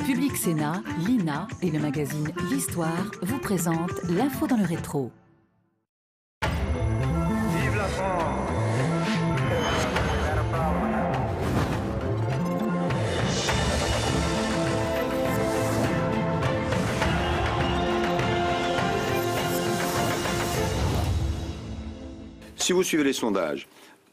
Public Sénat, l'INA et le magazine L'Histoire vous présentent l'info dans le rétro. Vive la France! Si vous suivez les sondages,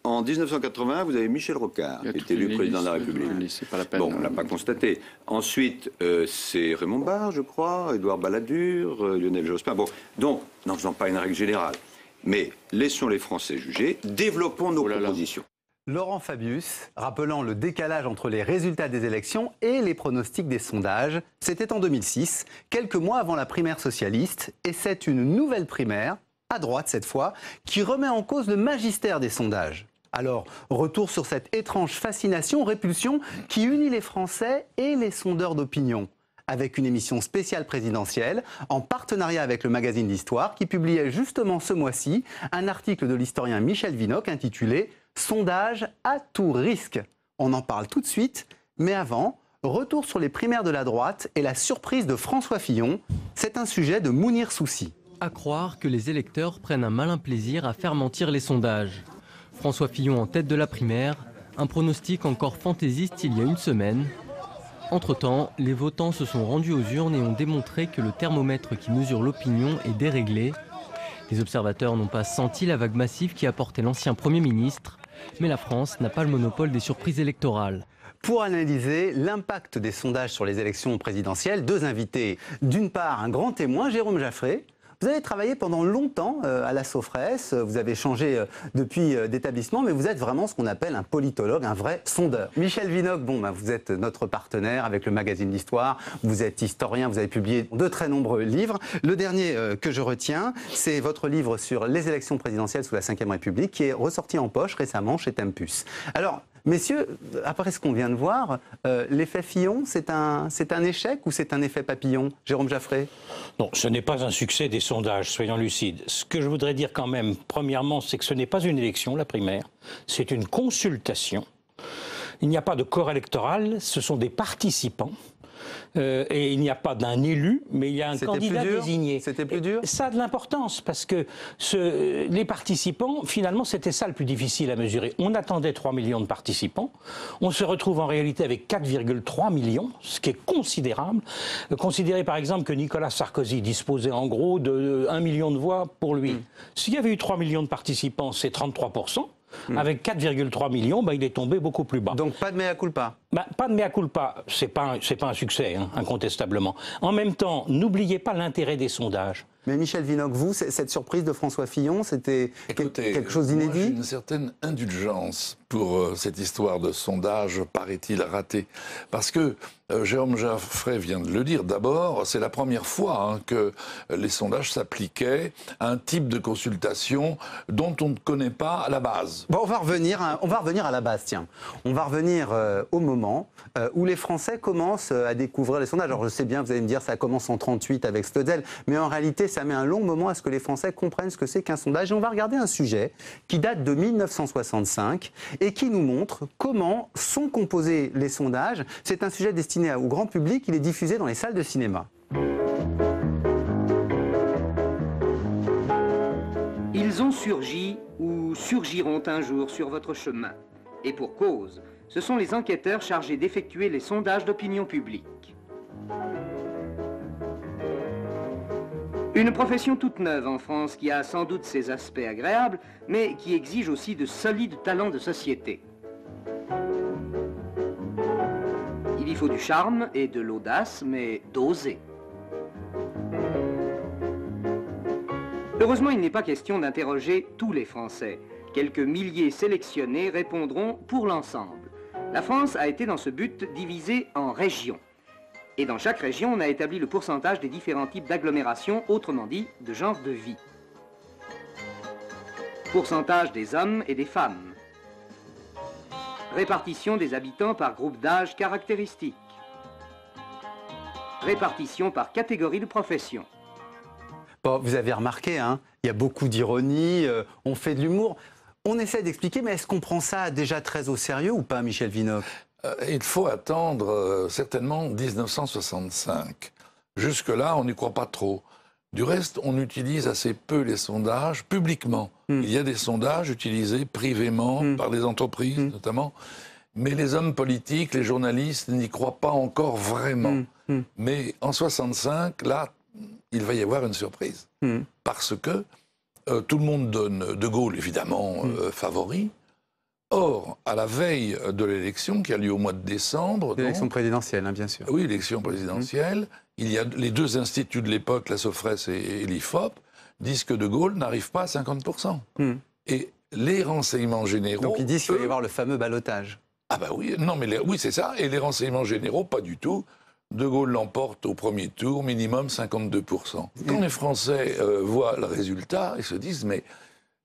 en 1980, vous avez Michel Rocard, qui est élu président de la République. C'est pas la peine. Bon, on ne l'a pas constaté. Ensuite, c'est Raymond Barre, je crois, Édouard Balladur, Lionel Jospin. Bon, donc, n'en faisant pas une règle générale, mais laissons les Français juger, développons nos propositions. Laurent Fabius, rappelant le décalage entre les résultats des élections et les pronostics des sondages, c'était en 2006, quelques mois avant la primaire socialiste, et c'est une nouvelle primaire, à droite cette fois, qui remet en cause le magistère des sondages. Alors, retour sur cette étrange fascination, répulsion qui unit les Français et les sondeurs d'opinion, avec une émission spéciale présidentielle, en partenariat avec le magazine L'Histoire, qui publiait justement ce mois-ci un article de l'historien Michel Vinocq intitulé « Sondage à tout risque ». On en parle tout de suite, mais avant, retour sur les primaires de la droite et la surprise de François Fillon. C'est un sujet de Mounir Soussi. À croire que les électeurs prennent un malin plaisir à faire mentir les sondages. François Fillon en tête de la primaire, un pronostic encore fantaisiste il y a une semaine. Entre-temps, les votants se sont rendus aux urnes et ont démontré que le thermomètre qui mesure l'opinion est déréglé. Les observateurs n'ont pas senti la vague massive qui a porté l'ancien Premier ministre, mais la France n'a pas le monopole des surprises électorales. Pour analyser l'impact des sondages sur les élections présidentielles, deux invités. D'une part, un grand témoin, Jérôme Jaffré. Vous avez travaillé pendant longtemps à la Sofres, vous avez changé depuis d'établissement, mais vous êtes vraiment ce qu'on appelle un politologue, un vrai sondeur. Michel Vinocq, vous êtes notre partenaire avec le magazine L'Histoire, vous êtes historien, vous avez publié de très nombreux livres. Le dernier que je retiens, c'est votre livre sur les élections présidentielles sous la Ve République, qui est ressorti en poche récemment chez Tempus. Alors, messieurs, après ce qu'on vient de voir, l'effet Fillon, c'est un échec ou c'est un effet papillon? Jérôme Jaffré? Non, ce n'est pas un succès des sondages, soyons lucides. Ce que je voudrais dire quand même, premièrement, c'est que ce n'est pas une élection, la primaire, c'est une consultation. Il n'y a pas de corps électoral, ce sont des participants. Et il n'y a pas d'un élu, mais il y a un candidat désigné. C'était plus dur? Ça a de l'importance, parce que les participants, finalement, c'était ça le plus difficile à mesurer. On attendait 3 millions de participants. On se retrouve en réalité avec 4,3 millions, ce qui est considérable. Considérez par exemple que Nicolas Sarkozy disposait en gros de 1 million de voix pour lui. S'il y avait eu 3 millions de participants, c'est 33%. Avec 4,3 millions, il est tombé beaucoup plus bas. Donc pas de mea culpa? Pas de mea culpa, c'est pas un succès, incontestablement. En même temps, n'oubliez pas l'intérêt des sondages. Mais Michel Vinocq, vous, cette surprise de François Fillon, c'était quelque chose d'inédit? J'ai une certaine indulgence pour cette histoire de sondage, paraît-il, raté. Parce que Jérôme Jaffré vient de le dire, d'abord, c'est la première fois que les sondages s'appliquaient à un type de consultation dont on ne connaît pas la base. Bon, on va revenir à la base, tiens. On va revenir au moment où les Français commencent à découvrir les sondages. Alors je sais bien, vous allez me dire, ça commence en 1938 avec Stodzel, mais en réalité, ça met un long moment à ce que les Français comprennent ce que c'est qu'un sondage. Et on va regarder un sujet qui date de 1965 et qui nous montre comment sont composés les sondages. C'est un sujet destiné au grand public, il est diffusé dans les salles de cinéma. Ils ont surgi ou surgiront un jour sur votre chemin. Et pour cause, ce sont les enquêteurs chargés d'effectuer les sondages d'opinion publique. Une profession toute neuve en France qui a sans doute ses aspects agréables, mais qui exige aussi de solides talents de société. Il y faut du charme et de l'audace, mais dosé. Heureusement, il n'est pas question d'interroger tous les Français. Quelques milliers sélectionnés répondront pour l'ensemble. La France a été dans ce but divisée en régions. Et dans chaque région, on a établi le pourcentage des différents types d'agglomérations, autrement dit, de genre de vie. Pourcentage des hommes et des femmes. Répartition des habitants par groupe d'âge caractéristique. Répartition par catégorie de profession. Bon, vous avez remarqué, il y a beaucoup d'ironie, on fait de l'humour. On essaie d'expliquer, mais est-ce qu'on prend ça déjà très au sérieux ou pas, Michel Vinocq? Il faut attendre certainement 1965. Jusque-là, on n'y croit pas trop. Du reste, on utilise assez peu les sondages publiquement. Il y a des sondages utilisés privément par des entreprises notamment, mais les hommes politiques, les journalistes n'y croient pas encore vraiment. Mais en 65, là, il va y avoir une surprise. Parce que tout le monde donne De Gaulle, évidemment, favori. Or, à la veille de l'élection qui a lieu au mois de décembre... L'élection présidentielle, hein, bien sûr. Oui, l'élection présidentielle. Il y a les deux instituts de l'époque, la Sofres et l'IFOP, disent que De Gaulle n'arrive pas à 50%. Et les renseignements généraux... Donc ils disent qu'il va y avoir le fameux ballottage. Ah bah oui, non mais oui c'est ça. Et les renseignements généraux, pas du tout. De Gaulle l'emporte au premier tour, minimum 52%. Quand les Français voient le résultat, ils se disent mais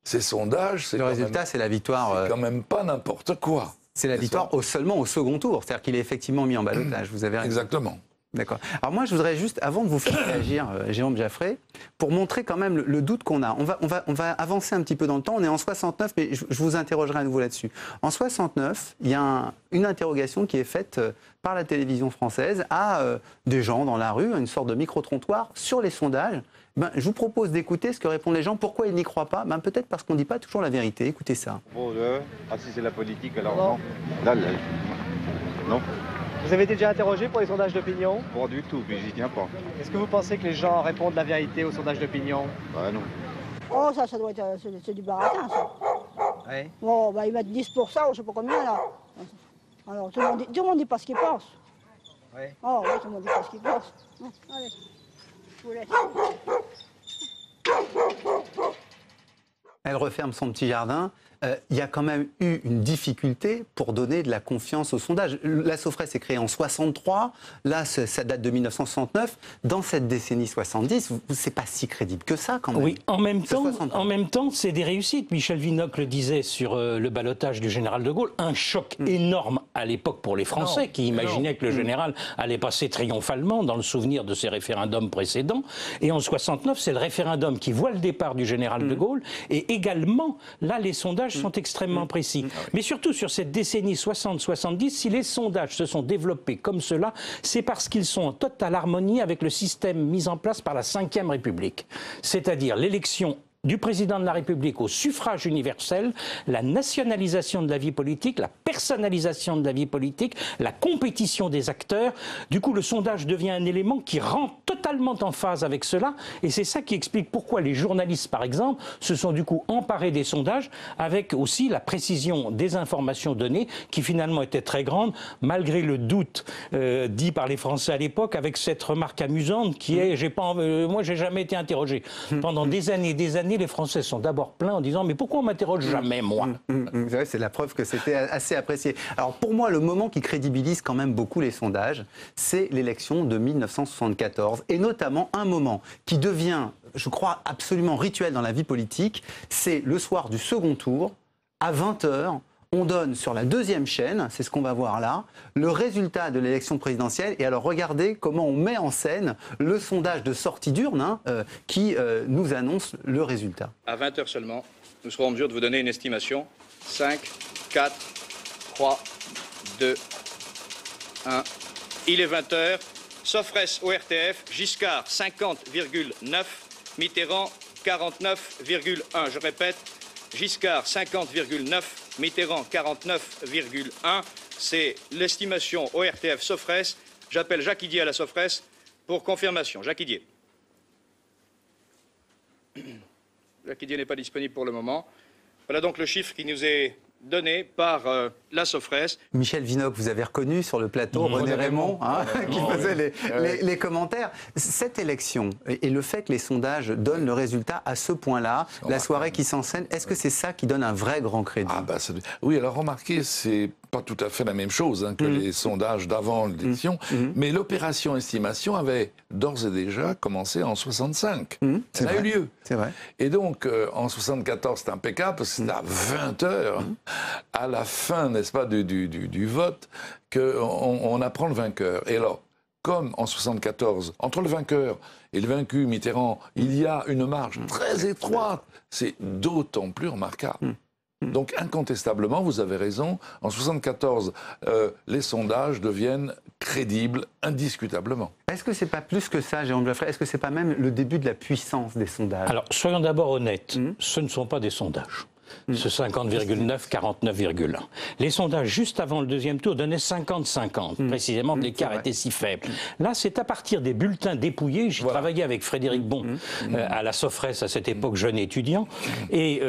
ces sondages... Le résultat, c'est la victoire... C'est quand même pas n'importe quoi. C'est la victoire seulement au second tour. C'est-à-dire qu'il est effectivement mis en ballottage. Vous avez raison. Exactement. D'accord. Alors moi, je voudrais juste, avant de vous faire réagir, Jérôme Jaffray, pour montrer quand même le doute qu'on a. On va avancer un petit peu dans le temps. On est en 69, mais je vous interrogerai à nouveau là-dessus. En 69, il y a une interrogation qui est faite par la télévision française à des gens dans la rue, une sorte de micro-trottoir, sur les sondages. Je vous propose d'écouter ce que répondent les gens. Pourquoi ils n'y croient pas? Peut-être parce qu'on ne dit pas toujours la vérité. Écoutez ça. Si c'est la politique, alors non. Non. Vous avez été déjà interrogé pour les sondages d'opinion? Pas du tout, puis j'y tiens pas. Est-ce que vous pensez que les gens répondent la vérité aux sondages d'opinion? Bah non. Oh, ça doit être... c'est du baratin, ça. Ouais. Bon, ils mettent 10%, je sais pas combien, là. Alors, tout le monde dit pas ce qu'il pense. Ouais. Oh, oui, tout le monde dit pas ce qu'il pense. Allez, je vous laisse. Elle referme son petit jardin. Il y a quand même eu une difficulté pour donner de la confiance au sondage. La Sofres est créée en 63, là ça date de 1969. Dans cette décennie 70, c'est pas si crédible que ça quand même. Oui, en même temps, c'est des réussites. Michel Vinocq le disait sur le ballottage du général de Gaulle, un choc énorme à l'époque pour les Français qui imaginaient que le général allait passer triomphalement dans le souvenir de ces référendums précédents. Et en 69, c'est le référendum qui voit le départ du général de Gaulle. Et également, là, les sondages sont extrêmement précis. Mais surtout sur cette décennie 60-70, si les sondages se sont développés comme cela, c'est parce qu'ils sont en totale harmonie avec le système mis en place par la Ve République. C'est-à-dire l'élection du président de la République au suffrage universel, la nationalisation de la vie politique, la personnalisation de la vie politique, la compétition des acteurs. Du coup, le sondage devient un élément qui rentre totalement en phase avec cela. Et c'est ça qui explique pourquoi les journalistes, par exemple, se sont du coup emparés des sondages avec aussi la précision des informations données qui finalement était très grande, malgré le doute dit par les Français à l'époque, avec cette remarque amusante qui est, moi j'ai jamais été interrogé. Pendant des années, les Français sont d'abord pleins en disant « mais pourquoi on m'interroge jamais, moi ?» C'est la preuve que c'était assez apprécié. Alors pour moi, le moment qui crédibilise quand même beaucoup les sondages, c'est l'élection de 1974, et notamment un moment qui devient, je crois, absolument rituel dans la vie politique, c'est le soir du second tour, à 20h, on donne sur la deuxième chaîne, c'est ce qu'on va voir là, le résultat de l'élection présidentielle. Et alors regardez comment on met en scène le sondage de sortie d'urne qui nous annonce le résultat. À 20h seulement, nous serons en mesure de vous donner une estimation. 5, 4, 3, 2, 1. Il est 20h. Sofres au RTF, Giscard 50,9, Mitterrand 49,1. Je répète, Giscard 50,9, Mitterrand 49,1. C'est l'estimation au RTF Sofres. J'appelle Jacques Idier à la Sofres pour confirmation. Jacques Idier. Jacques Idier n'est pas disponible pour le moment. Voilà donc le chiffre qui nous est donné par la Sofres. Michel Vinocq, vous avez reconnu sur le plateau René Raymond qui faisait les commentaires. Cette élection et le fait que les sondages donnent le résultat à ce point-là, la soirée qui s'enseigne, est-ce que c'est ça qui donne un vrai grand crédit? Oui, alors remarquez, c'est pas tout à fait la même chose que les sondages d'avant l'élection, mais l'opération estimation avait d'ores et déjà commencé en 65. Ça a eu lieu. C'est vrai. Et donc, en 74, c'est impeccable, parce que c'était à 20h, à la fin, n'est-ce pas, du vote, qu'on apprend le vainqueur. Et alors, comme en 74, entre le vainqueur et le vaincu, Mitterrand, il y a une marge très étroite, c'est d'autant plus remarquable. Donc incontestablement, vous avez raison, en 1974, les sondages deviennent crédibles indiscutablement. Est-ce que c'est pas plus que ça, Jérôme Jaffray? Est-ce que c'est pas même le début de la puissance des sondages? Alors, soyons d'abord honnêtes, ce ne sont pas des sondages. Ce 50,9, 49,1. Les sondages juste avant le deuxième tour donnaient 50-50. Précisément, l'écart était si faible. Là, c'est à partir des bulletins dépouillés. J'ai travaillé avec Frédéric Bon à la Sofres à cette époque, jeune étudiant. Et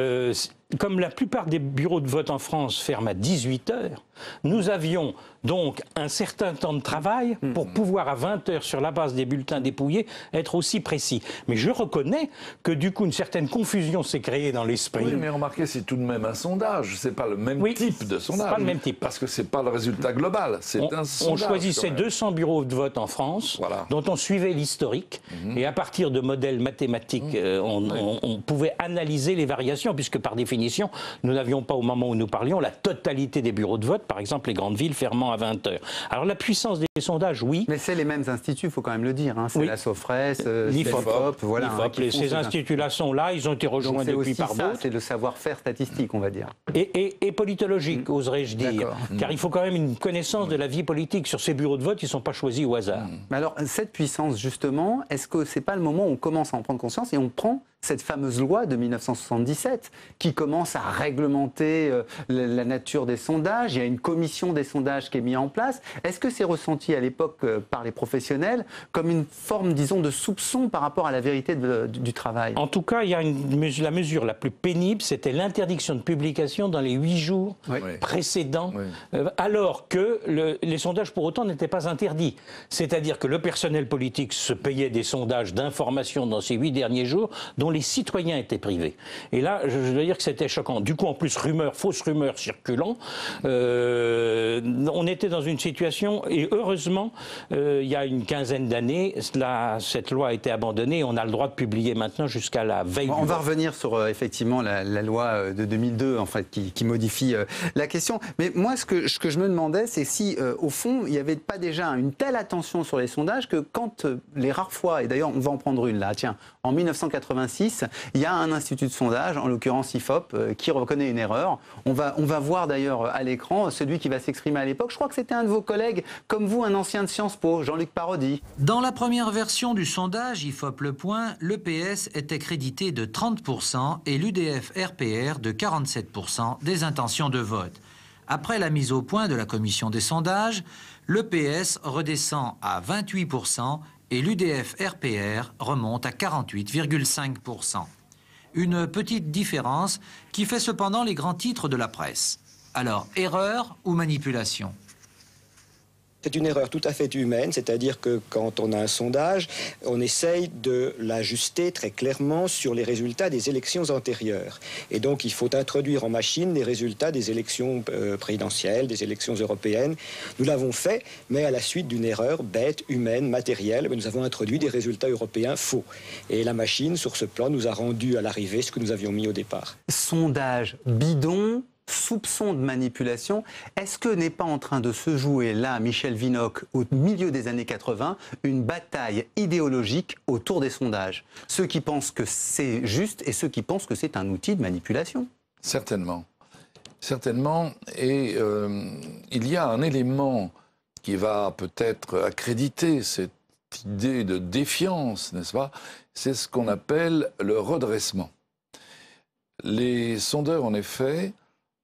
comme la plupart des bureaux de vote en France ferment à 18 heures, nous avions donc un certain temps de travail pour pouvoir à 20 heures, sur la base des bulletins dépouillés, être aussi précis. Mais je reconnais que du coup, une certaine confusion s'est créée dans l'esprit. Oui, mais remarquez, c'est tout de même un sondage. C'est pas le même type de sondage. C'est pas le même type. Parce que c'est pas le résultat global. C'est un sondage. On choisissait 200 bureaux de vote en France, dont on suivait l'historique. Et à partir de modèles mathématiques, on pouvait analyser les variations, puisque par définition, nous n'avions pas, au moment où nous parlions, la totalité des bureaux de vote, par exemple les grandes villes fermant à 20 heures. Alors la puissance des sondages, oui. Mais c'est les mêmes instituts, il faut quand même le dire. Hein. C'est la Sofres, l'IFOP, voilà. Ces instituts-là sont là, ils ont été rejoints depuis par d'autres. C'est le savoir-faire statistique, on va dire. Et politologique, oserais-je dire. Car il faut quand même une connaissance de la vie politique. Sur ces bureaux de vote, ils ne sont pas choisis au hasard. Mais alors, cette puissance, justement, est-ce que ce n'est pas le moment où on commence à en prendre conscience et on prend cette fameuse loi de 1977 qui commence à réglementer la nature des sondages? Il y a une commission des sondages qui est mise en place. Est-ce que c'est ressenti à l'époque par les professionnels comme une forme, disons, de soupçon par rapport à la vérité du travail? En tout cas, il y a la mesure la plus pénible, c'était l'interdiction de publication dans les 8 jours précédents, alors que les sondages, pour autant, n'étaient pas interdits. C'est-à-dire que le personnel politique se payait des sondages d'information dans ces 8 derniers jours, dont les citoyens étaient privés. Et là, je dois dire que c'était choquant. Du coup, en plus, fausses rumeurs circulant, on était dans une situation, et heureusement, il y a une quinzaine d'années, cette loi a été abandonnée, on a le droit de publier maintenant jusqu'à la veille. On va revenir sur effectivement la loi de 2002, en fait, qui modifie la question. Mais moi, ce que je me demandais, c'est si, au fond, il n'y avait pas déjà une telle attention sur les sondages que quand les rares fois, et d'ailleurs, on va en prendre une là, tiens, en 1986, il y a un institut de sondage, en l'occurrence IFOP, qui reconnaît une erreur. On va voir d'ailleurs à l'écran celui qui va s'exprimer à l'époque. Je crois que c'était un de vos collègues, comme vous, un ancien de Sciences Po, Jean-Luc Parodi. Dans la première version du sondage IFOP Le Point, le PS était crédité de 30% et l'UDF-RPR de 47% des intentions de vote. Après la mise au point de la commission des sondages, le PS redescend à 28% et l'UDF-RPR remonte à 48,5%. Une petite différence qui fait cependant les grands titres de la presse. Alors, erreur ou manipulation ? C'est une erreur tout à fait humaine, c'est-à-dire que quand on a un sondage, on essaye de l'ajuster très clairement sur les résultats des élections antérieures. Et donc il faut introduire en machine les résultats des élections présidentielles, des élections européennes. Nous l'avons fait, mais à la suite d'une erreur bête, humaine, matérielle, nous avons introduit des résultats européens faux. Et la machine, sur ce plan, nous a rendu à l'arrivée ce que nous avions mis au départ. Sondage bidon, soupçon de manipulation. Est-ce que n'est pas en train de se jouer là, Michel Vinocq, au milieu des années 80, une bataille idéologique autour des sondages? Ceux qui pensent que c'est juste et ceux qui pensent que c'est un outil de manipulation. Certainement. Certainement. Et il y a un élément qui va peut-être accréditer cette idée de défiance, n'est-ce pas? C'est ce qu'on appelle le redressement. Les sondeurs, en effet,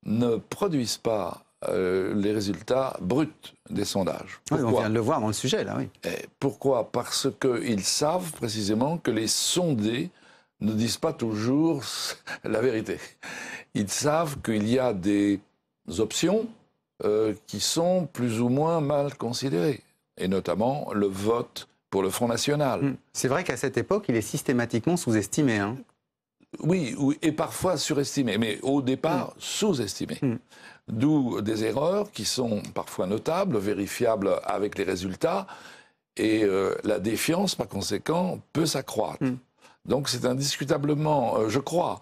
ne produisent pas les résultats bruts des sondages. Oui, on vient de le voir dans le sujet, là, oui. Et pourquoi? Parce qu'ils savent précisément que les sondés ne disent pas toujours la vérité. Ils savent qu'il y a des options qui sont plus ou moins mal considérées, et notamment le vote pour le Front National. C'est vrai qu'à cette époque, il est systématiquement sous-estimé, hein. Oui, et parfois surestimé, mais au départ sous-estimé. D'où des erreurs qui sont parfois notables, vérifiables avec les résultats, et la défiance, par conséquent, peut s'accroître. Donc c'est indiscutablement, je crois,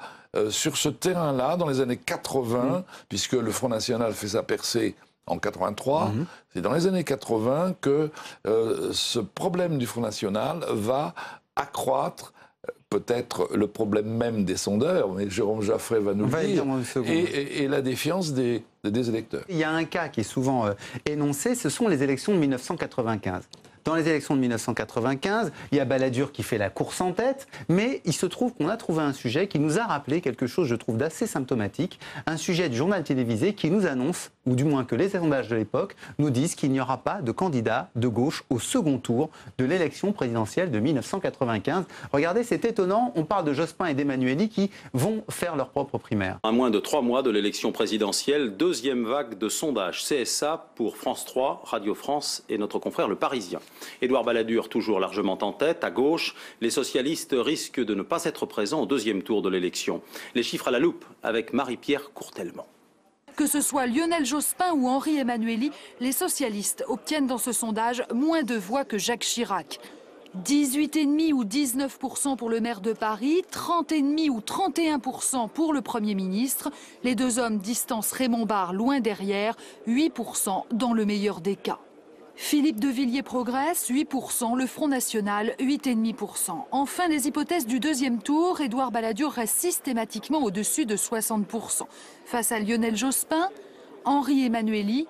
sur ce terrain-là, dans les années 80, puisque le Front National fait sa percée en 83, c'est dans les années 80 que ce problème du Front National va accroître peut-être le problème même des sondeurs, mais Jérôme Jaffray va nous le dire, et la défiance des électeurs. Il y a un cas qui est souvent énoncé, ce sont les élections de 1995. Dans les élections de 1995, il y a Balladur qui fait la course en tête, mais il se trouve qu'on a trouvé un sujet qui nous a rappelé quelque chose, je trouve, d'assez symptomatique, un sujet du journal télévisé qui nous annonce, ou du moins que les sondages de l'époque nous disent qu'il n'y aura pas de candidat de gauche au second tour de l'élection présidentielle de 1995. Regardez, c'est étonnant, on parle de Jospin et d'Emmanuelli qui vont faire leur propre primaire. À moins de 3 mois de l'élection présidentielle, deuxième vague de sondages CSA pour France 3, Radio France et notre confrère Le Parisien. Édouard Balladur toujours largement en tête. À gauche, les socialistes risquent de ne pas être présents au deuxième tour de l'élection. Les chiffres à la loupe avec Marie-Pierre Courtelman. Que ce soit Lionel Jospin ou Henri Emmanuelli, les socialistes obtiennent dans ce sondage moins de voix que Jacques Chirac. 18,5 ou 19% pour le maire de Paris, 30,5 ou 31% pour le Premier ministre. Les deux hommes distancent Raymond Barre loin derrière, 8% dans le meilleur des cas. Philippe de Villiers progresse, 8%, le Front National, 8,5%. Enfin, les hypothèses du deuxième tour, Édouard Balladur reste systématiquement au-dessus de 60%. Face à Lionel Jospin, Henri Emmanuelli,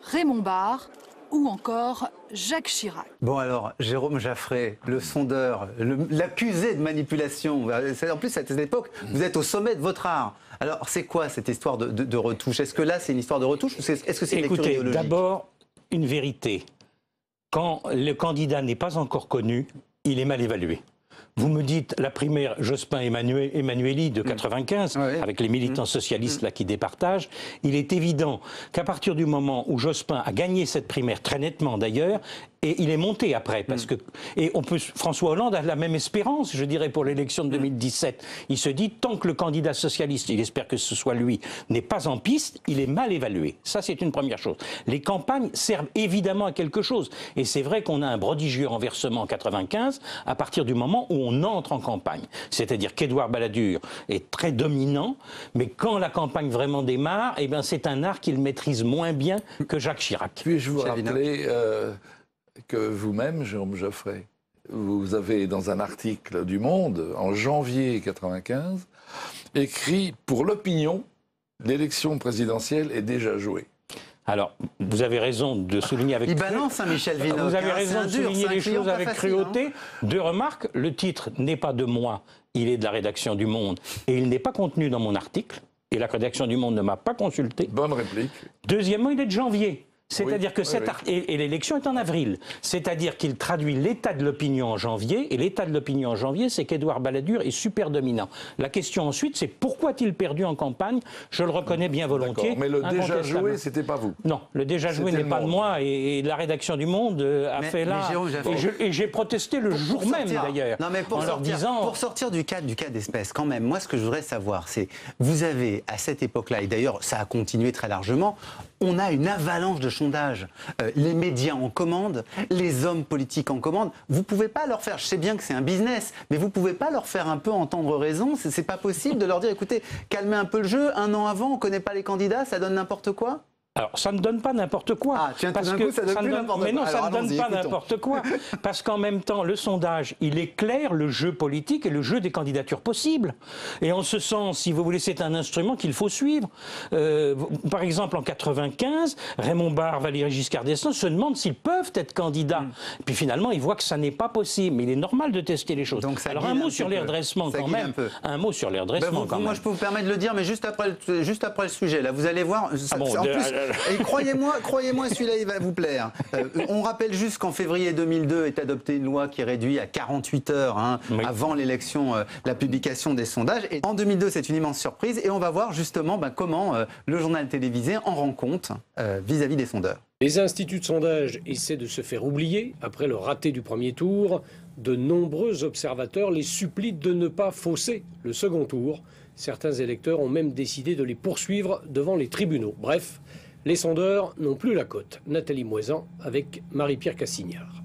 Raymond Barre ou encore Jacques Chirac. Bon alors, Jérôme Jaffray, le sondeur, l'accusé de manipulation, en plus à cette époque, vous êtes au sommet de votre art. Alors c'est quoi cette histoire de retouche? Est-ce que là c'est une histoire de retouche ou est-ce que c'est une lecture idéologique? D'abord, une vérité. Quand le candidat n'est pas encore connu, il est mal évalué. Vous me dites la primaire Jospin-Emmanuelli de 95, avec les militants socialistes là qui départagent, il est évident qu'à partir du moment où Jospin a gagné cette primaire, très nettement d'ailleurs, et il est monté après, parce que François Hollande a la même espérance, je dirais, pour l'élection de 2017. Il se dit, tant que le candidat socialiste, il espère que ce soit lui, n'est pas en piste, il est mal évalué. Ça, c'est une première chose. Les campagnes servent évidemment à quelque chose. Et c'est vrai qu'on a un prodigieux renversement en 95, à partir du moment où on entre en campagne. C'est-à-dire qu'Édouard Balladur est très dominant, mais quand la campagne vraiment démarre, eh bien, c'est un art qu'il maîtrise moins bien que Jacques Chirac. Puis-je vous rappeler que vous-même, Jérôme Jaffray, vous avez dans un article du Monde, en janvier 95, écrit « Pour l'opinion, l'élection présidencielle est déjà jouée ». Alors, vous avez raison de souligner avec... Il balance, Michel Vinocq. Vous avez raison de souligner les choses avec cruauté. Deux remarques. Le titre n'est pas de moi, il est de la rédaction du Monde. Et il n'est pas contenu dans mon article. Et la rédaction du Monde ne m'a pas consulté. Bonne réplique. Deuxièmement, il est de janvier. C'est-à-dire que et l'élection est en avril. C'est-à-dire qu'il traduit l'état de l'opinion en janvier. Et l'état de l'opinion en janvier, c'est qu'Édouard Balladur est super dominant. La question ensuite, c'est pourquoi a-t-il perdu en campagne? Je le reconnais bien volontiers. Mais le déjà joué, c'était pas vous. Non, le déjà joué n'est pas de moi. Et la rédaction du Monde a fait là. Et j'ai protesté le jour même d'ailleurs. Non, mais pour sortir du cas d'espèce, quand même, moi ce que je voudrais savoir, c'est, vous avez à cette époque-là, et d'ailleurs ça a continué très largement, on a une avalanche de sondages. Les médias en commandent, les hommes politiques en commandent. Vous ne pouvez pas leur faire, je sais bien que c'est un business, mais vous ne pouvez pas leur faire un peu entendre raison. C'est pas possible de leur dire, écoutez, calmez un peu le jeu, un an avant, on ne connaît pas les candidats, ça donne n'importe quoi. Alors, ça ne donne pas n'importe quoi. Ah, tiens, parce que ça donne plus n'importe quoi. Mais non, ça ne donne pas n'importe quoi. Parce qu'en même temps, le sondage, il éclaire le jeu politique et le jeu des candidatures possibles. Et en ce sens, si vous voulez, c'est un instrument qu'il faut suivre. Par exemple, en 95, Raymond Barre, Valéry Giscard d'Estaing se demandent s'ils peuvent être candidats. Puis finalement, ils voient que ça n'est pas possible. Mais il est normal de tester les choses. Donc, alors, un mot sur les redressements quand même. Un mot sur les redressements quand même. Moi, je peux vous permettre de le dire, mais juste après le sujet. Là, vous allez voir. En plus, et croyez-moi, celui-là, il va vous plaire. On rappelle juste qu'en février 2002 est adoptée une loi qui réduit à 48 heures avant l'élection la publication des sondages. Et en 2002, c'est une immense surprise. Et on va voir justement comment le journal télévisé en rend compte vis-à-vis des sondeurs. Les instituts de sondage essaient de se faire oublier après le raté du premier tour. De nombreux observateurs les supplient de ne pas fausser le second tour. Certains électeurs ont même décidé de les poursuivre devant les tribunaux. Bref, les sondeurs n'ont plus la cote. Nathalie Moisan avec Marie-Pierre Cassignard.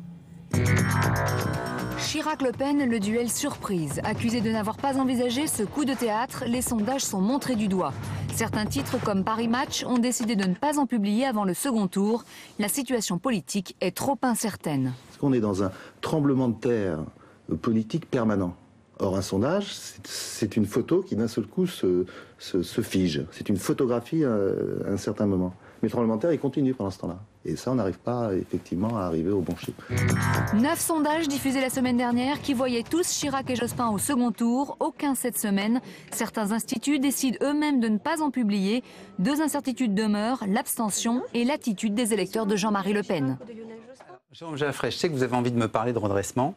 Chirac-Le Pen, le duel surprise. Accusé de n'avoir pas envisagé ce coup de théâtre, les sondages sont montrés du doigt. Certains titres comme Paris Match ont décidé de ne pas en publier avant le second tour. La situation politique est trop incertaine. Est-ce qu'on est dans un tremblement de terre politique permanent. Or, un sondage, c'est une photo qui d'un seul coup se fige. C'est une photographie à un certain moment. Mais le tremblement de terre, il continue pendant ce temps-là. Et ça, on n'arrive pas effectivement à arriver au bon chiffre. 9 sondages diffusés la semaine dernière qui voyaient tous Chirac et Jospin au second tour, aucun cette semaine. Certains instituts décident eux-mêmes de ne pas en publier. 2 incertitudes demeurent, l'abstention et l'attitude des électeurs de Jean-Marie Le Pen. Jérôme Jaffray, je sais que vous avez envie de me parler de redressement,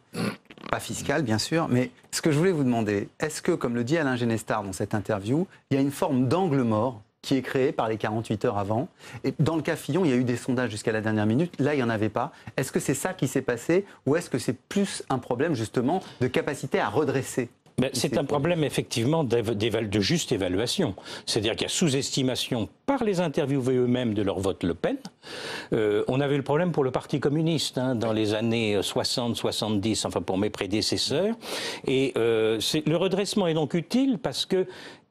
pas fiscal bien sûr, mais ce que je voulais vous demander, est-ce que, comme le dit Alain Genestar dans cette interview, il y a une forme d'angle mort qui est créé par les 48 heures avant. Et dans le cas Fillon, il y a eu des sondages jusqu'à la dernière minute. Là, il n'y en avait pas. Est-ce que c'est ça qui s'est passé ou est-ce que c'est plus un problème, justement, de capacité à redresser ? C'est un problème effectivement de juste évaluation. C'est-à-dire qu'il y a sous-estimation par les interviewés eux-mêmes de leur vote Le Pen. On avait le problème pour le Parti communiste dans les années 60-70, enfin pour mes prédécesseurs. Et le redressement est donc utile parce que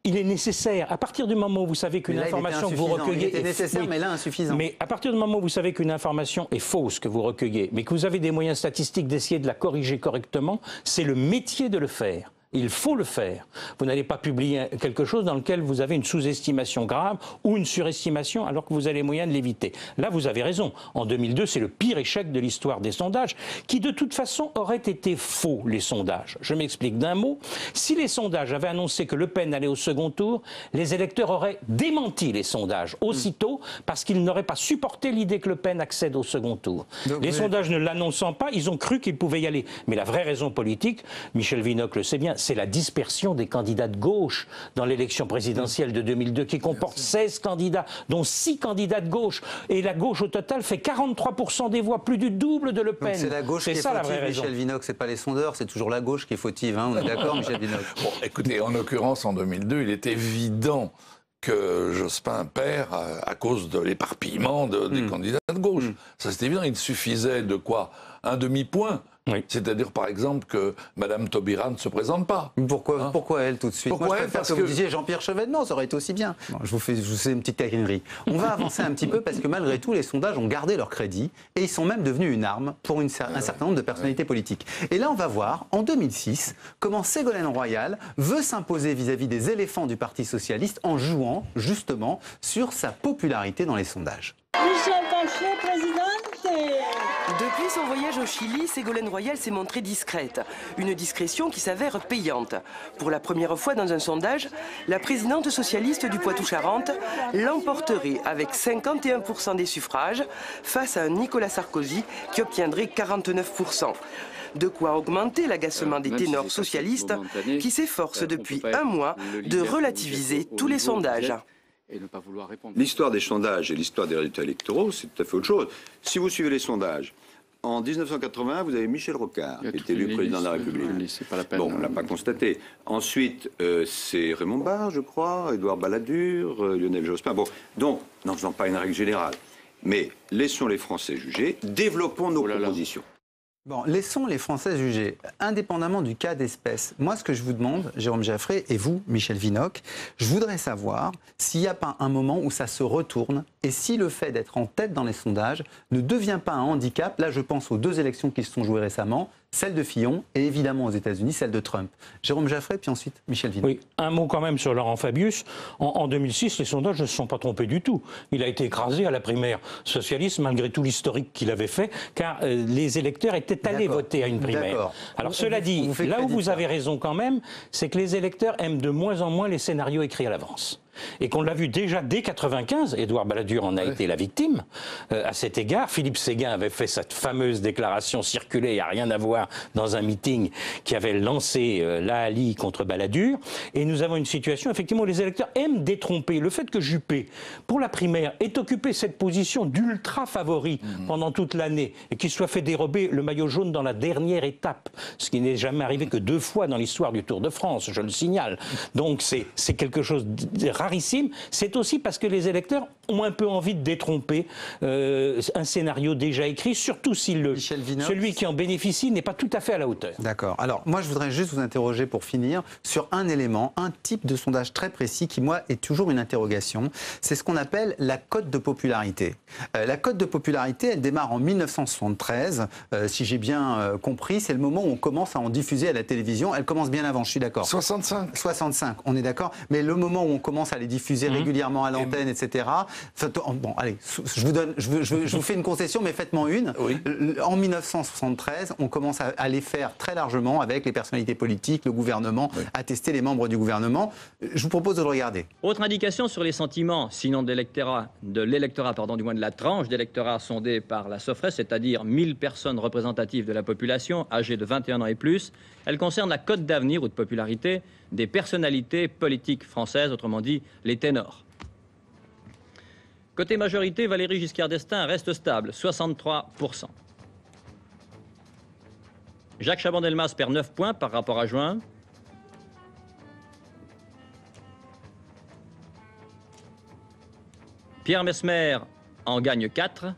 il est nécessaire, à partir du moment où vous savez qu'une information que vous recueillez est nécessaire, mais là insuffisant. Mais à partir du moment où vous savez qu'une information est fausse que vous recueillez, mais que vous avez des moyens statistiques d'essayer de la corriger correctement, c'est le métier de le faire. Il faut le faire. Vous n'allez pas publier quelque chose dans lequel vous avez une sous-estimation grave ou une surestimation alors que vous avez les moyens de l'éviter. Là, vous avez raison. En 2002, c'est le pire échec de l'histoire des sondages qui, de toute façon, auraient été faux, les sondages. Je m'explique d'un mot. Si les sondages avaient annoncé que Le Pen allait au second tour, les électeurs auraient démenti les sondages aussitôt parce qu'ils n'auraient pas supporté l'idée que Le Pen accède au second tour. Donc, les sondages ne l'annonçant pas, ils ont cru qu'ils pouvaient y aller. Mais la vraie raison politique, Michel Vinocq le sait bien, c'est la dispersion des candidats de gauche dans l'élection présidentielle de 2002 qui comporte 16 candidats, dont 6 candidats de gauche. Et la gauche au total fait 43% des voix, plus du double de Le Pen. C'est la gauche qui est ça, fautive, la vraie raison. Michel Vinocq, c'est pas les sondeurs, c'est toujours la gauche qui est fautive. Hein, on est d'accord, Michel Vinocq? Bon, écoutez, en l'occurrence, en 2002, il est évident que Jospin perd à cause de l'éparpillement des candidats de gauche. Ça, c'est évident. Il suffisait de quoi? Un demi-point. Oui. C'est-à-dire, par exemple, que Mme Taubira ne se présente pas. Pourquoi elle, tout de suite? Moi, je préfère que vous disiez Jean-Pierre Chevènement, ça aurait été aussi bien. Bon, je vous fais une petite taquinerie. On va avancer un petit peu parce que malgré tout, les sondages ont gardé leur crédit et ils sont même devenus une arme pour un certain nombre de personnalités politiques. Et là, on va voir, en 2006, comment Ségolène Royal veut s'imposer vis-à-vis des éléphants du Parti socialiste en jouant, justement, sur sa popularité dans les sondages. Michel Bachelet, présidente. Depuis son voyage au Chili, Ségolène Royal s'est montrée discrète. Une discrétion qui s'avère payante. Pour la première fois dans un sondage, la présidente socialiste du Poitou-Charentes l'emporterait avec 51% des suffrages face à un Nicolas Sarkozy qui obtiendrait 49%. De quoi augmenter l'agacement des ténors socialistes qui s'efforcent depuis un mois de relativiser tous les sondages. Et ne pas vouloir répondre. L'histoire des sondages et l'histoire des résultats électoraux, c'est tout à fait autre chose. Si vous suivez les sondages, en 1980, vous avez Michel Rocard, qui est élu président de la République. C'est pas la peine. Bon, on ne l'a pas constaté. Ensuite, c'est Raymond Barre, je crois, Édouard Balladur, Lionel Jospin. Bon, donc, n'en faisant pas une règle générale, mais laissons les Français juger, développons nos propositions. Bon, laissons les Français juger, indépendamment du cas d'espèce. Moi, ce que je vous demande, Jérôme Jaffray, et vous, Michel Vinocq, je voudrais savoir s'il n'y a pas un moment où ça se retourne et si le fait d'être en tête dans les sondages ne devient pas un handicap. Là, je pense aux 2 élections qui se sont jouées récemment, celle de Fillon et évidemment aux États-Unis, celle de Trump. Jérôme Jaffray, puis ensuite Michel Vinocq. Oui, un mot quand même sur Laurent Fabius. En 2006, les sondages ne se sont pas trompés du tout. Il a été écrasé à la primaire socialiste, malgré tout l'historique qu'il avait fait, car les électeurs étaient allés voter à une primaire. Alors cela dit, là où vous avez raison quand même, c'est que les électeurs aiment de moins en moins les scénarios écrits à l'avance. Et qu'on l'a vu déjà dès 1995, Édouard Balladur en a été la victime. À cet égard, Philippe Séguin avait fait cette fameuse déclaration circulée, il n'y a rien à voir, dans un meeting qui avait lancé l'AALI contre Balladur. Et nous avons une situation, effectivement, où les électeurs aiment détromper. Le fait que Juppé, pour la primaire, ait occupé cette position d'ultra favori pendant toute l'année et qu'il soit fait dérober le maillot jaune dans la dernière étape, ce qui n'est jamais arrivé que 2 fois dans l'histoire du Tour de France, je le signale. Donc c'est quelque chose de rarissime, c'est aussi parce que les électeurs ont un peu envie de détromper un scénario déjà écrit, surtout si celui qui en bénéficie n'est pas tout à fait à la hauteur. D'accord. Alors, moi, je voudrais juste vous interroger pour finir sur un élément, un type de sondage très précis qui, moi, est toujours une interrogation. C'est ce qu'on appelle la cote de popularité. La cote de popularité, elle démarre en 1973. Si j'ai bien compris, c'est le moment où on commence à en diffuser à la télévision. Elle commence bien avant, je suis d'accord. 65, on est d'accord. Mais le moment où on commence à les diffuser régulièrement à l'antenne, etc. Bon, allez, je vous fais une concession, mais faites-moi une. Oui. En 1973, on commence à les faire très largement avec les personnalités politiques, le gouvernement, à tester les membres du gouvernement. Je vous propose de le regarder. Autre indication sur les sentiments, sinon de l'électorat, du moins de la tranche d'électorat sondée par la Sofres, c'est-à-dire 1000 personnes représentatives de la population âgées de 21 ans et plus, elle concerne la cote d'avenir ou de popularité des personnalités politiques françaises, autrement dit les ténors. Côté majorité, Valéry Giscard d'Estaing reste stable, 63%. Jacques Chaban-Delmas perd 9 points par rapport à juin. Pierre Messmer en gagne 4.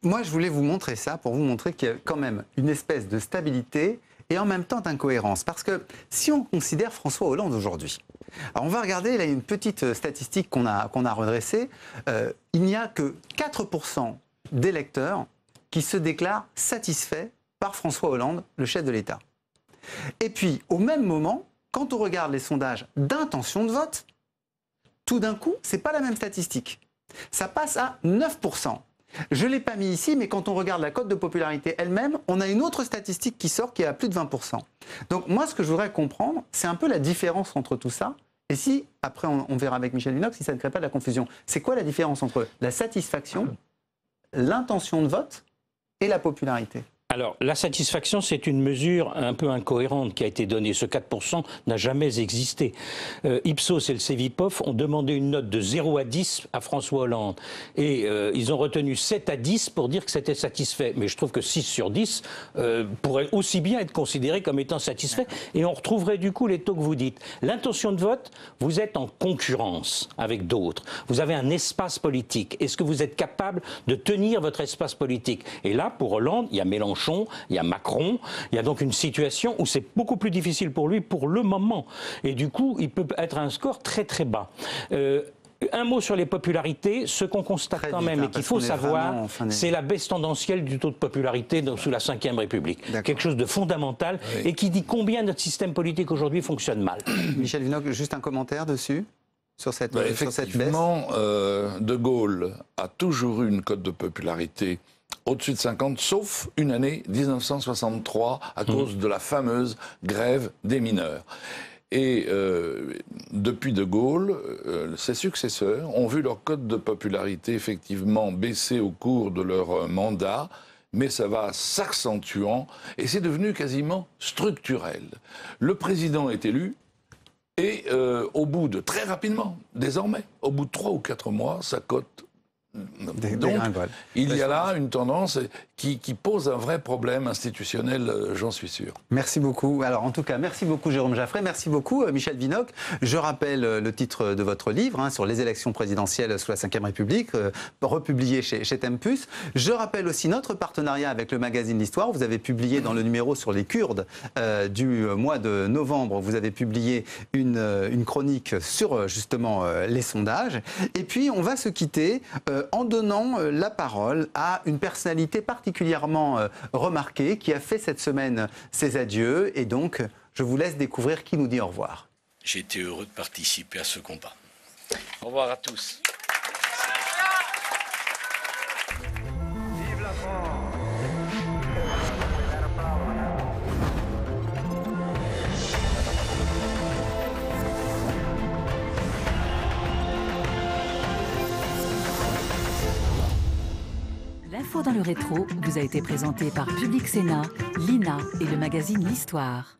Moi, je voulais vous montrer ça pour vous montrer qu'il y a quand même une espèce de stabilité et en même temps d'incohérence. Parce que si on considère François Hollande aujourd'hui, alors on va regarder, là, une petite statistique qu'on a redressée. Il n'y a que 4% d'électeurs qui se déclarent satisfaits par François Hollande, le chef de l'État. Et puis, au même moment, quand on regarde les sondages d'intention de vote, tout d'un coup, ce n'est pas la même statistique. Ça passe à 9%. Je ne l'ai pas mis ici, mais quand on regarde la cote de popularité elle-même, on a une autre statistique qui sort qui est à plus de 20%. Donc moi, ce que je voudrais comprendre, c'est un peu la différence entre tout ça. Et si, après on verra avec Michel Vinocq, si ça ne crée pas de la confusion. C'est quoi la différence entre la satisfaction, l'intention de vote et la popularité ? Alors, la satisfaction, c'est une mesure un peu incohérente qui a été donnée. Ce 4% n'a jamais existé. Ipsos et le Cevipof ont demandé une note de 0 à 10 à François Hollande. Et ils ont retenu 7 à 10 pour dire que c'était satisfait. Mais je trouve que 6 sur 10 pourrait aussi bien être considéré comme étant satisfait. Et on retrouverait du coup les taux que vous dites. L'intention de vote, vous êtes en concurrence avec d'autres. Vous avez un espace politique. Est-ce que vous êtes capable de tenir votre espace politique? Et là, pour Hollande, il y a Mélenchon, il y a Macron, il y a donc une situation où c'est beaucoup plus difficile pour lui pour le moment. Et du coup, il peut être à un score très très bas. Un mot sur les popularités, ce qu'on constate quand même et qu'il faut savoir, c'est la baisse tendancielle du taux de popularité sous la Ve République. Quelque chose de fondamental et qui dit combien notre système politique aujourd'hui fonctionne mal. Michel Vinocq, juste un commentaire dessus sur cette, effectivement, De Gaulle a toujours eu une cote de popularité au-dessus de 50, sauf une année, 1963, à cause de la fameuse grève des mineurs. Et depuis De Gaulle, ses successeurs ont vu leur cote de popularité effectivement baisser au cours de leur mandat, mais ça va s'accentuant et c'est devenu quasiment structurel. Le président est élu et au bout de, très rapidement, désormais, au bout de 3 ou 4 mois, sa cote. Donc, il y a là une tendance qui pose un vrai problème institutionnel, j'en suis sûr. Merci beaucoup. Alors, en tout cas, merci beaucoup Jérôme Jaffray, merci beaucoup Michel Vinocq. Je rappelle le titre de votre livre sur les élections présidentielles sous la Ve République, republié chez Tempus. Je rappelle aussi notre partenariat avec le magazine L'Histoire. Vous avez publié dans le numéro sur les Kurdes du mois de novembre, vous avez publié une chronique sur justement les sondages. Et puis, on va se quitter en donnant la parole à une personnalité particulièrement remarquée qui a fait cette semaine ses adieux. Et donc, je vous laisse découvrir qui nous dit au revoir. J'ai été heureux de participer à ce combat. Au revoir à tous. Vive la France! L'info dans le rétro vous a été présentée par Public Sénat, l'INA et le magazine L'Histoire.